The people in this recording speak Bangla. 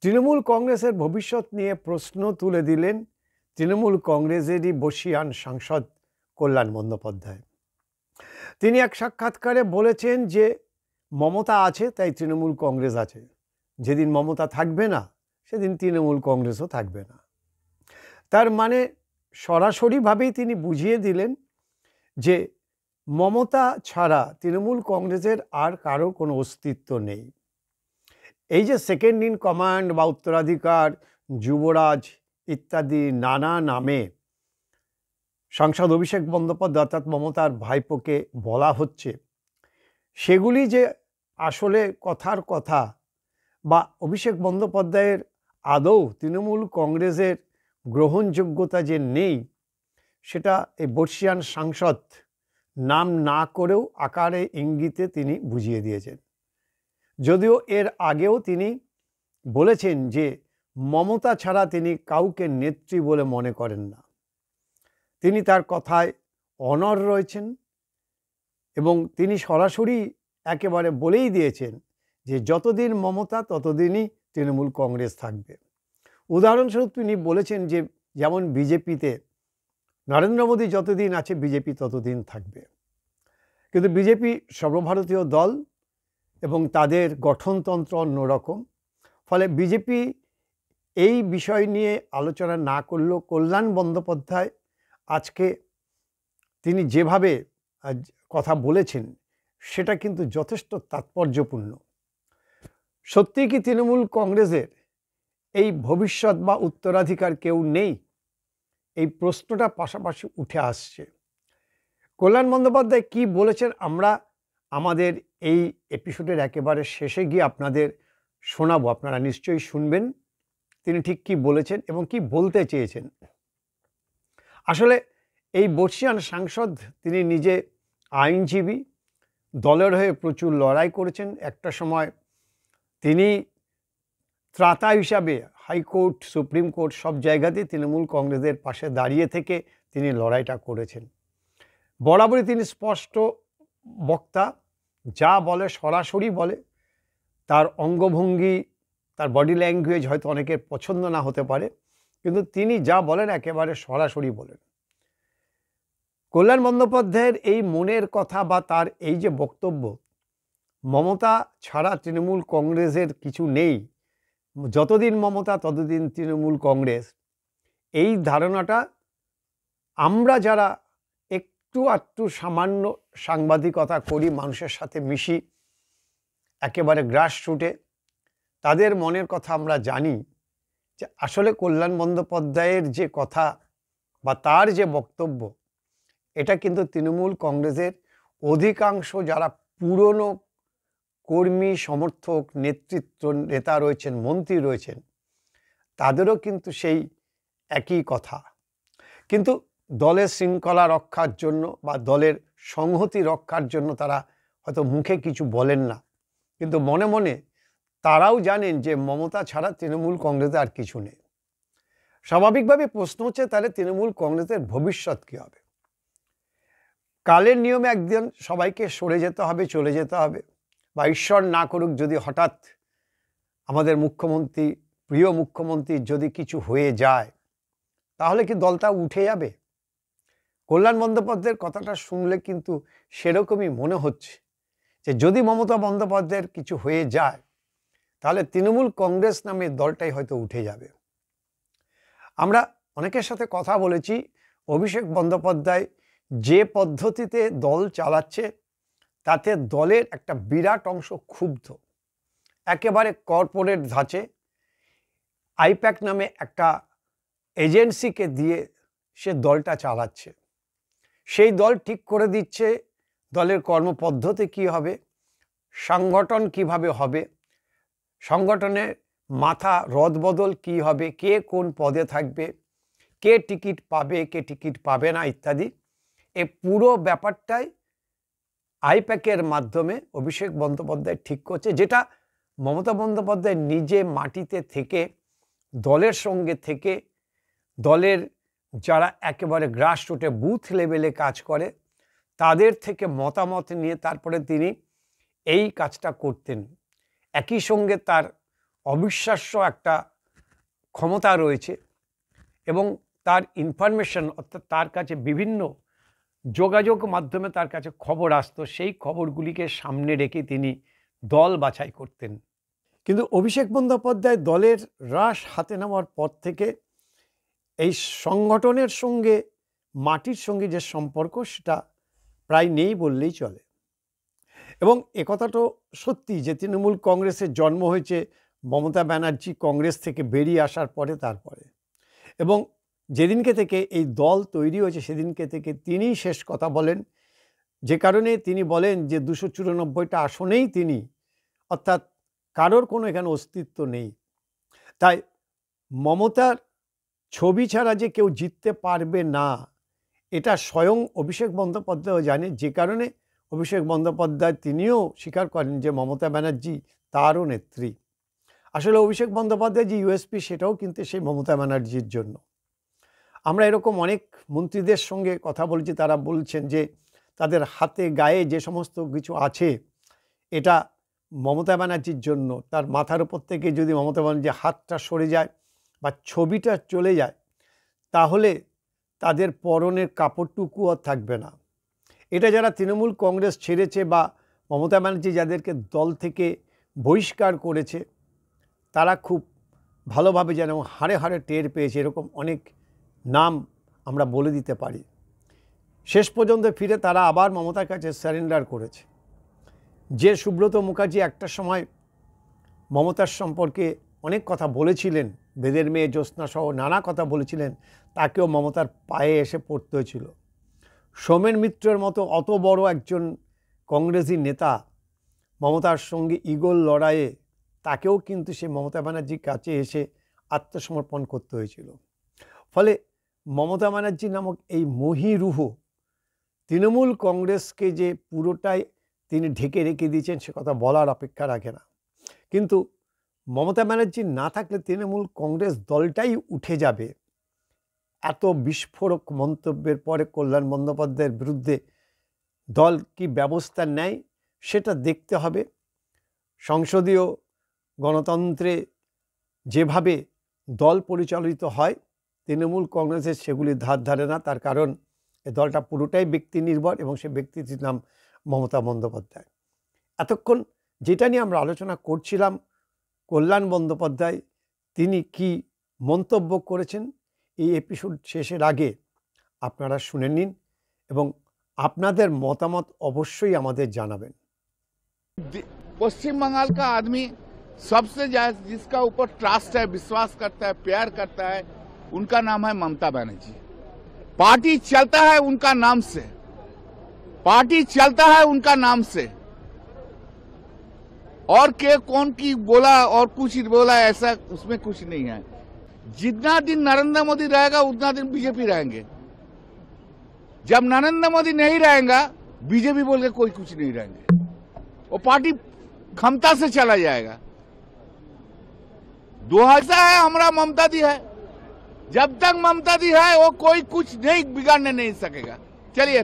তৃণমূল কংগ্রেসের ভবিষ্যৎ নিয়ে প্রশ্ন তুলে দিলেন তৃণমূল কংগ্রেসেরই বর্ষীয়ান সাংসদ কল্যাণ বন্দ্যোপাধ্যায়। তিনি এক সাক্ষাৎকারে বলেছেন যে মমতা আছে তাই তৃণমূল কংগ্রেস আছে, যেদিন মমতা থাকবে না সেদিন তৃণমূল কংগ্রেসও থাকবে না। তার মানে সরাসরিভাবেই তিনি বুঝিয়ে দিলেন যে মমতা ছাড়া তৃণমূল কংগ্রেসের আর কারো কোনো অস্তিত্ব নেই। এই যে সেকেন্ড ইন কমান্ড বা উত্তরাধিকার, যুবরাজ ইত্যাদি নানা নামে সাংসদ অভিষেক বন্দ্যোপাধ্যায় অর্থাৎ মমতার ভাইপোকে বলা হচ্ছে, সেগুলি যে আসলে কথার কথা বা অভিষেক বন্দ্যোপাধ্যায়ের আদৌ তৃণমূল কংগ্রেসের গ্রহণযোগ্যতা যে নেই, সেটা এই বর্ষীয়ান সাংসদ নাম না করেও আকারে ইঙ্গিতে তিনি বুঝিয়ে দিয়েছেন। যদিও এর আগেও তিনি বলেছেন যে মমতা ছাড়া তিনি কাউকে নেত্রী বলে মনে করেন না। তিনি তার কথায় অনড় রয়েছেন এবং তিনি সরাসরি একেবারে বলেই দিয়েছেন যে যতদিন মমতা ততদিনই তৃণমূল কংগ্রেস থাকবে। উদাহরণস্বরূপ তিনি বলেছেন যে যেমন বিজেপিতে নরেন্দ্র মোদী যতদিন আছে বিজেপি ততদিন থাকবে, কিন্তু বিজেপি সর্বভারতীয় দল এবং তাদের গঠনতন্ত্র অন্যরকম। ফলে বিজেপি এই বিষয় নিয়ে আলোচনা না করলেও কল্যাণ বন্দ্যোপাধ্যায় আজকে তিনি যেভাবে কথা বলেছেন সেটা কিন্তু যথেষ্ট তাৎপর্যপূর্ণ। সত্যি কি তৃণমূল কংগ্রেসের এই ভবিষ্যৎ বা উত্তরাধিকার কেউ নেই? এই প্রশ্নটা পাশাপাশি উঠে আসছে। কল্যাণ বন্দ্যোপাধ্যায় কি বলেছেন আমরা আমাদের এই এপিসোডের একেবারে শেষে গিয়ে আপনাদের শোনাবো, আপনারা নিশ্চয়ই শুনবেন তিনি ঠিক কি বলেছেন এবং কি বলতে চেয়েছেন। আসলে এই বর্ষীয়ান সাংসদ তিনি নিজে আইনজীবী, দলের হয়ে প্রচুর লড়াই করেছেন। একটা সময় তিনি ত্রাতা হিসাবে হাইকোর্ট, সুপ্রিম কোর্ট সব জায়গাতেই তৃণমূল কংগ্রেসের পাশে দাঁড়িয়ে থেকে তিনি লড়াইটা করেছেন। বরাবরই তিনি স্পষ্ট বক্তা, যা বলে সরাসরি বলে। তার অঙ্গভঙ্গি, তার বডি ল্যাঙ্গুয়েজ হয়তো অনেকের পছন্দ না হতে পারে, কিন্তু তিনি যা বলেন একেবারে সরাসরি বলেন। কল্যাণ বন্দ্যোপাধ্যায়ের এই মনের কথা বা তার এই যে বক্তব্য, মমতা ছাড়া তৃণমূল কংগ্রেসের কিছু নেই, যতদিন মমতা ততদিন তৃণমূল কংগ্রেস, এই ধারণাটা আমরা যারা একটু আধটু সামান্য সাংবাদিকতা করি, মানুষের সাথে মিশি একেবারে গ্রাসরুটে, তাদের মনের কথা আমরা জানি যে আসলে কল্যাণ বন্দ্যোপাধ্যায়ের যে কথা বা তার যে বক্তব্য, এটা কিন্তু তৃণমূল কংগ্রেসের অধিকাংশ যারা পুরনো কর্মী, সমর্থক, নেতৃত্ব, নেতা রয়েছেন, মন্ত্রী রয়েছেন, তাদেরও কিন্তু সেই একই কথা। কিন্তু দলের শৃঙ্খলা রক্ষার জন্য বা দলের সংহতি রক্ষার জন্য তারা হয়তো মুখে কিছু বলেন না, কিন্তু মনে মনে তারাও জানেন যে মমতা ছাড়া তৃণমূল কংগ্রেসে আর কিছু নেই। স্বাভাবিকভাবে প্রশ্ন হচ্ছে তাহলে তৃণমূল কংগ্রেসের ভবিষ্যৎ কী হবে? কালের নিয়মে একদিন সবাইকে সরে যেতে হবে, চলে যেতে হবে, বা ঈশ্বর না করুক যদি হঠাৎ আমাদের মুখ্যমন্ত্রী, প্রিয় মুখ্যমন্ত্রী যদি কিছু হয়ে যায়, তাহলে কি দলটা উঠে যাবে? কল্যাণ বন্দ্যোপাধ্যায়ের কথাটা শুনলে কিন্তু সেরকমই মনে হচ্ছে যে যদি মমতা বন্দ্যোপাধ্যায়ের কিছু হয়ে যায় তাহলে তৃণমূল কংগ্রেস নামে দলটাই হয়তো উঠে যাবে। আমরা অনেকের সাথে কথা বলেছি, অভিষেক বন্দ্যোপাধ্যায় যে পদ্ধতিতে দল চালাচ্ছে তাতে দলের একটা বিরাট অংশ ক্ষুব্ধ। একেবারে কর্পোরেট ধাঁচে আইপ্যাক নামে একটা এজেন্সিকে দিয়ে সে দলটা চালাচ্ছে। সেই দল ঠিক করে দিচ্ছে দলের কর্মপদ্ধতি কী হবে, সংগঠন কিভাবে হবে, সংগঠনের মাথা রদবদল কী হবে, কে কোন পদে থাকবে, কে টিকিট পাবে, কে টিকিট পাবে না ইত্যাদি। এই পুরো ব্যাপারটাই আইপ্যাকের মাধ্যমে অভিষেক বন্দ্যোপাধ্যায় ঠিক করছে, যেটা মমতা বন্দ্যোপাধ্যায় নিজে মাটিতে থেকে, দলের সঙ্গে থেকে, দলের যারা একেবারে গ্রাসরুটে বুথ লেভেলে কাজ করে তাদের থেকে মতামত নিয়ে তারপরে তিনি এই কাজটা করতেন। একই সঙ্গে তার অবিশ্বাস্য একটা ক্ষমতা রয়েছে এবং তার ইনফরমেশন, অর্থাৎ তার কাছে বিভিন্ন যোগাযোগ মাধ্যমে তার কাছে খবর আসতো, সেই খবরগুলিকে সামনে রেখে তিনি দল বাছাই করতেন। কিন্তু অভিষেক বন্দ্যোপাধ্যায় দলের রাশ হাতে নেওয়ার পর থেকে এই সংগঠনের সঙ্গে মাটির সঙ্গে যে সম্পর্ক সেটা প্রায় নেই বললেই চলে। এবং একথাটা সত্যি যে তৃণমূল কংগ্রেসের জন্ম হয়েছে মমতা ব্যানার্জি কংগ্রেস থেকে বেরিয়ে আসার পরে, তারপরে, এবং যেদিনকে থেকে এই দল তৈরি হয়েছে সেদিনকে থেকে তিনিই শেষ কথা বলেন, যে কারণে তিনি বলেন যে 294টা আসনেই তিনি, অর্থাৎ কারোর কোনো এখানে অস্তিত্ব নেই। তাই মমতার ছবি ছাড়া যে কেউ জিততে পারবে না এটা স্বয়ং অভিষেক বন্দ্যোপাধ্যায়ও জানে, যে কারণে অভিষেক বন্দ্যোপাধ্যায় তিনিও স্বীকার করেন যে মমতা ব্যানার্জি তারও নেত্রী। আসলে অভিষেক বন্দ্যোপাধ্যায় যে ইউএসপি সেটাও কিন্তু সেই মমতা ব্যানার্জির জন্য। আমরা এরকম অনেক মন্ত্রীদের সঙ্গে কথা বলছি, তারা বলছেন যে তাদের হাতে গায়ে যে সমস্ত কিছু আছে এটা মমতা ব্যানার্জির জন্য। তার মাথার উপর থেকে যদি মমতা ব্যানার্জির হাতটা সরে যায় বা ছবিটা চলে যায় তাহলে তাদের পরনের কাপড়টুকুও থাকবে না। এটা যারা তৃণমূল কংগ্রেস ছেড়েছে বা মমতা ব্যানার্জি যাদেরকে দল থেকে বহিষ্কার করেছে তারা খুব ভালোভাবে যেন হাড়ে হাড়ে টের পেয়েছে। এরকম অনেক নাম আমরা বলে দিতে পারি। শেষ পর্যন্ত ফিরে তারা আবার মমতার কাছে সারেন্ডার করেছে। যে সুব্রত মুখার্জি একটা সময় মমতার সম্পর্কে অনেক কথা বলেছিলেন, বেদের মেয়ে জ্যোৎস্না সহ নানা কথা বলেছিলেন, তাকেও মমতার পায়ে এসে পড়তে হয়েছিল। সোমেন মিত্রের মতো অত বড় একজন কংগ্রেসি নেতা মমতার সঙ্গে ইগল লড়াইয়ে তাকেও কিন্তু সে মমতা ব্যানার্জির কাছে এসে আত্মসমর্পণ করতে হয়েছিল। ফলে মমতা ব্যানার্জি নামক এই মহীরুহ তৃণমূল কংগ্রেসকে যে পুরোটাই তিনি ঢেকে রেখে দিয়েছেন সে কথা বলার অপেক্ষা রাখে না। কিন্তু মমতা ব্যানার্জি না থাকলে তৃণমূল কংগ্রেস দলটাই উঠে যাবে। এত বিস্ফোরক মন্তব্যের পরে কল্যাণ বন্দ্যোপাধ্যায়ের বিরুদ্ধে দল কি ব্যবস্থা নেয় সেটা দেখতে হবে। সংসদীয় গণতন্ত্রে যেভাবে দল পরিচালিত হয় তৃণমূল কংগ্রেসের সেগুলি ধার ধারে না। তার কারণ এ দলটা পুরোটাই ব্যক্তি নির্ভর এবং সে ব্যক্তিটির নাম মমতা বন্দ্যোপাধ্যায়। এতক্ষণ যেটা নিয়ে আমরা আলোচনা করছিলাম, কল্যাণ বন্দ্যোপাধ্যায় তিনি কি মন্তব্য করেছেন, এই এপিসোড শেষের আগে আপনারা শুনে নিন এবং আপনাদের মতামত অবশ্যই আমাদের জানাবেন। पश्चिम बंगाल का आदमी सबसे ज्यादा जिसका ऊपर ट्रस्ट है, विश्वास करता है, प्यार करता है, उनका नाम है ममता बनर्जी। पार्टी चलता है उनका नाम से, पार्टी चलता है उनका नाम से। और के कौन की बोला और कुछ बोला ऐसा उसमें कुछ नहीं है। जितना दिन नरेंद्र मोदी रहेगा उतना दिन बीजेपी रहेंगे। जब नरेंद्र मोदी नहीं रहेगा बीजेपी बोल के कोई कुछ नहीं रहेंगे। वो पार्टी क्षमता से चला जाएगा। 2000 है हमारा ममता दी है, जब तक ममता दी है वो कोई कुछ नहीं बिगाड़ने नहीं सकेगा। चलिए।